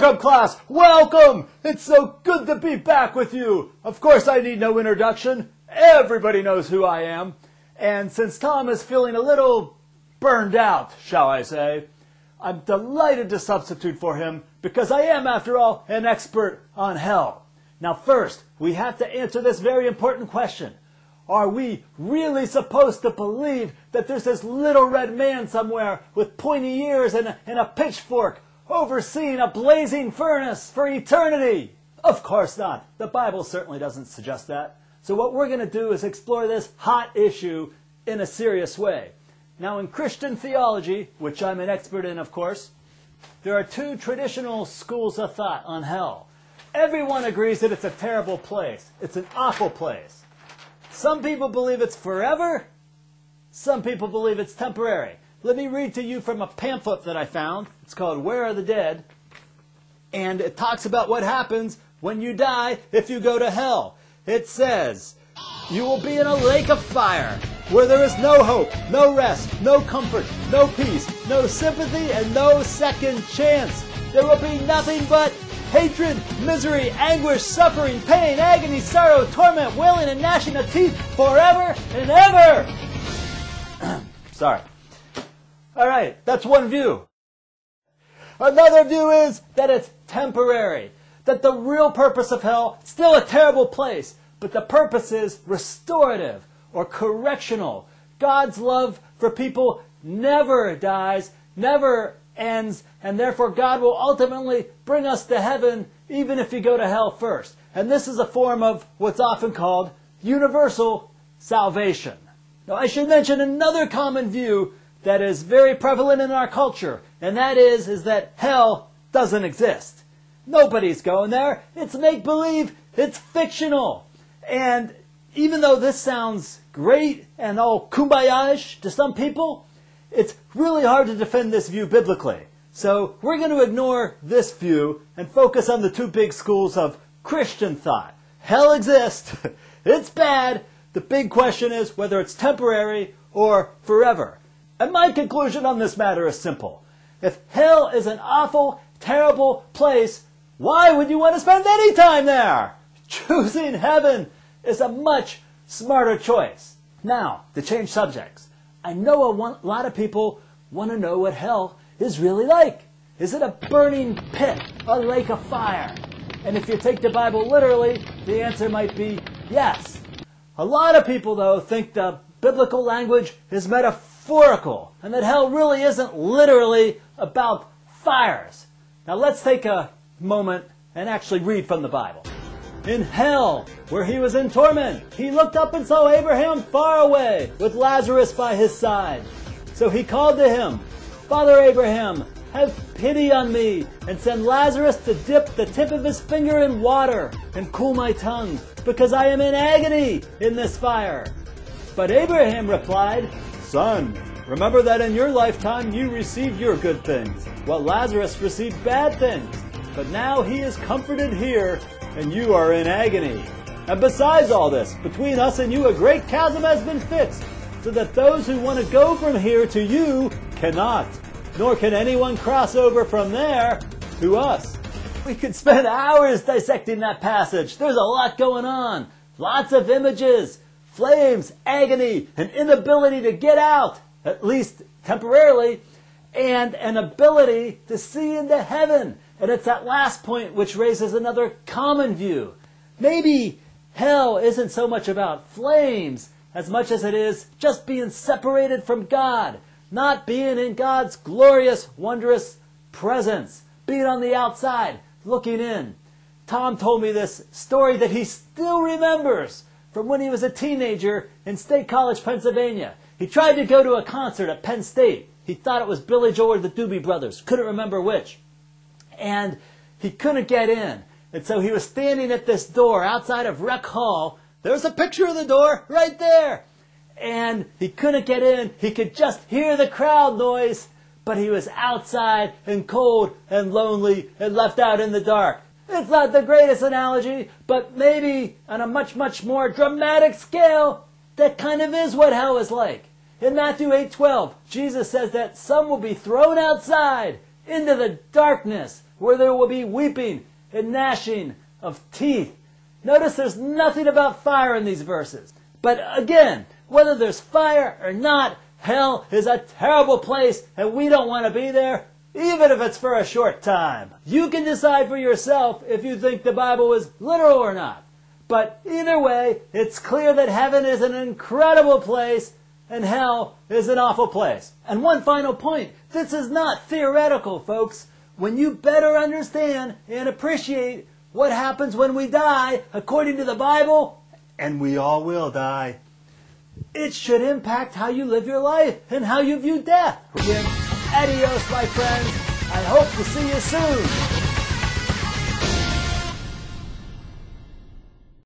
Welcome, class! Welcome! It's so good to be back with you! Of course I need no introduction. Everybody knows who I am. And since Tom is feeling a little burned out, shall I say, I'm delighted to substitute for him because I am, after all, an expert on hell. Now first, we have to answer this very important question. Are we really supposed to believe that there's this little red man somewhere with pointy ears and a pitchfork overseeing a blazing furnace for eternity? Of course not. The Bible certainly doesn't suggest that. So what we're going to do is explore this hot issue in a serious way. Now in Christian theology, which I'm an expert in of course, there are two traditional schools of thought on hell. Everyone agrees that it's a terrible place. It's an awful place. Some people believe it's forever. Some people believe it's temporary. Let me read to you from a pamphlet that I found. It's called Where Are the Dead? And it talks about what happens when you die if you go to hell. It says, you will be in a lake of fire where there is no hope, no rest, no comfort, no peace, no sympathy, and no second chance. There will be nothing but hatred, misery, anguish, suffering, pain, agony, sorrow, torment, wailing, and gnashing of teeth forever and ever. Sorry. All right, that's one view. Another view is that it's temporary, that the real purpose of hell, still a terrible place, but the purpose is restorative or correctional. God's love for people never dies, never ends, and therefore God will ultimately bring us to heaven even if you go to hell first. And this is a form of what's often called universal salvation. Now I should mention another common view that is very prevalent in our culture, and that is that hell doesn't exist. Nobody's going there. It's make-believe. It's fictional. And even though this sounds great and all kumbaya-ish to some people, it's really hard to defend this view biblically. So we're going to ignore this view and focus on the two big schools of Christian thought. Hell exists. It's bad. The big question is whether it's temporary or forever. And my conclusion on this matter is simple. If hell is an awful, terrible place, why would you want to spend any time there? Choosing heaven is a much smarter choice. Now, to change subjects. I know a lot of people want to know what hell is really like. Is it a burning pit, a lake of fire? And if you take the Bible literally, the answer might be yes. A lot of people, though, think the biblical language is metaphorical and that hell really isn't literally about fires. Now let's take a moment and actually read from the Bible. In hell, where he was in torment, he looked up and saw Abraham far away, with Lazarus by his side. So he called to him, Father Abraham, have pity on me, and send Lazarus to dip the tip of his finger in water, and cool my tongue, because I am in agony in this fire. But Abraham replied, Son, remember that in your lifetime you received your good things, while Lazarus received bad things. But now he is comforted here, and you are in agony. And besides all this, between us and you a great chasm has been fixed, so that those who want to go from here to you cannot, nor can anyone cross over from there to us. We could spend hours dissecting that passage. There's a lot going on. Lots of images, flames, agony, an inability to get out, at least temporarily, and an ability to see into heaven. And it's that last point which raises another common view. Maybe hell isn't so much about flames as much as it is just being separated from God, not being in God's glorious, wondrous presence, being on the outside, looking in. Tom told me this story that he still remembers from when he was a teenager in State College, Pennsylvania. He tried to go to a concert at Penn State. He thought it was Billy Joel or the Doobie Brothers. Couldn't remember which. And he couldn't get in. And so he was standing at this door outside of Rec Hall. There's a picture of the door right there. And he couldn't get in. He could just hear the crowd noise. But he was outside and cold and lonely and left out in the dark. It's not the greatest analogy, but maybe on a much, much more dramatic scale, that kind of is what hell is like. In Matthew 8:12, Jesus says that some will be thrown outside into the darkness where there will be weeping and gnashing of teeth. Notice there's nothing about fire in these verses. But again, whether there's fire or not, hell is a terrible place and we don't want to be there, even if it's for a short time. You can decide for yourself if you think the Bible is literal or not. But either way, it's clear that heaven is an incredible place and hell is an awful place. And one final point, this is not theoretical, folks. When you better understand and appreciate what happens when we die according to the Bible, and we all will die, it should impact how you live your life and how you view death. Again, adios, my friends. I hope to see you soon.